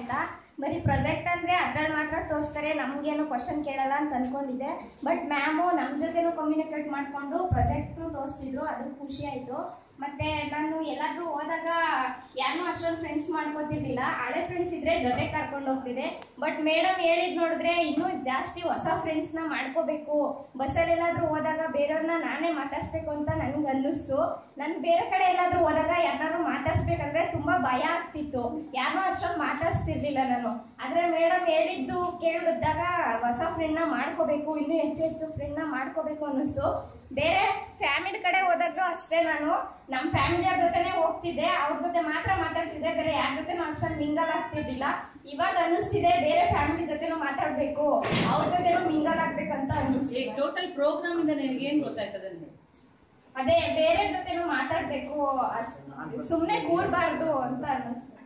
ಅಂತ. ಬರೀ ಪ್ರಾಜೆಕ್ಟ್ ಅಂದ್ರೆ ಅದ್ರಲ್ಲಿ ಮಾತ್ರ ತೋರಿಸ್ತಾರೆ, ನಮ್ಗೇನು ಕ್ವಶನ್ ಕೇಳಲ್ಲ ಅಂತ ಅನ್ಕೊಂಡಿದ್ದೆ. ಬಟ್ ಮ್ಯಾಮು ನಮ್ಮ ಜೊತೆನೂ ಕಮ್ಯುನಿಕೇಟ್ ಮಾಡ್ಕೊಂಡು ಪ್ರಾಜೆಕ್ಟ್ನು ತೋರಿಸ್ತಿದ್ರು, ಅದು ಖುಷಿ ಆಯ್ತು. ಮತ್ತೆ ನಾನು ಎಲ್ಲಾದ್ರೂ ಹೋದಾಗ ಯಾರನ್ನೂ ಅಷ್ಟೊಂದು ಫ್ರೆಂಡ್ಸ್ ಮಾಡ್ಕೋತಿರ್ಲಿಲ್ಲ, ಹಳೆ ಫ್ರೆಂಡ್ಸ್ ಇದ್ರೆ ಜೊತೆ ಕರ್ಕೊಂಡು ಹೋಗ್ತಿದ್ದೆ. ಬಟ್ ಮೇಡಮ್ ಹೇಳಿದ್ ನೋಡಿದ್ರೆ ಇನ್ನೂ ಜಾಸ್ತಿ ಹೊಸ ಫ್ರೆಂಡ್ಸ್ನ ಮಾಡ್ಕೋಬೇಕು, ಬಸ್ಸಲ್ಲಿ ಎಲ್ಲಾದ್ರೂ ಹೋದಾಗ ಬೇರೆಯವ್ರನ್ನ ನಾನೇ ಮಾತಾಡ್ಸ್ಬೇಕು ಅಂತ ನನ್ಗೆ ಅನ್ನಿಸ್ತು. ನನ್ ಬೇರೆ ಕಡೆ ಎಲ್ಲಾದ್ರೂ ಹೋದಾಗ ಯಾರನ್ನಾರು ಮಾತಾಡ್ಸ್ಬೇಕಂದ್ರೆ ತುಂಬಾ ಭಯ ಆಗ್ತಿತ್ತು, ಯಾರನ್ನೂ ಅಷ್ಟೊಂದು ಮಾತಾಡ್ಸ್ತಿರ್ಲಿಲ್ಲ ನಾನು. ಆದ್ರೆ ಮೇಡಮ್ ಹೇಳಿದ್ದು ಕೇಳಿದಾಗ ಹೊಸ ಫ್ರೆಂಡ್ನ ಮಾಡ್ಕೋಬೇಕು, ಇನ್ನೂ ಹೆಚ್ಚು ಫ್ರೆಂಡ್ನ ಮಾಡ್ಕೋಬೇಕು ಅನ್ನಿಸ್ತು. ಬೇರೆ ಫ್ಯಾಮಿಲಿ ಕಡೆ ಹೋದಾಗ್ಲೂ ಅಷ್ಟೇ, ನಾನು ನಮ್ಮ ಫ್ಯಾಮಿಲಿಯವ್ರ ಜೊತೆನೆ ಹೋಗ್ತಿದ್ದೆ, ಅವ್ರ ಜೊತೆ ಮಾತ್ರ ಮಾತಾಡ್ತಿದ್ದೆ, ಬೇರೆ ಯಾರ ಜೊತೆನೂ ಅಷ್ಟೊಂದು ಮಿಂಗಲ್ ಆಗ್ತಿರ್ಲಿಲ್ಲ. ಇವಾಗ ಅನ್ನಿಸ್ತಿದೆ ಬೇರೆ ಫ್ಯಾಮಿಲಿ ಜೊತೆನೂ ಮಾತಾಡ್ಬೇಕು, ಅವ್ರ ಜೊತೆನೂ ಮಿಂಗಲ್ ಆಗ್ಬೇಕಂತ ಅನ್ನಿಸ್ತಿದೆ. ಟೋಟಲ್ ಪ್ರೋಗ್ರಾಮ್ ಇಂದ ನಿನಗೆ ಏನ್ ಗೊತ್ತಾಯ್ತದೆ? ಅದೇ ಬೇರೆ ಜೊತೆನೂ ಮಾತಾಡ್ಬೇಕು, ಸುಮ್ನೆ ಕೂರ್ಬಾರ್ದು ಅಂತ ಅನ್ನಿಸ್ತು.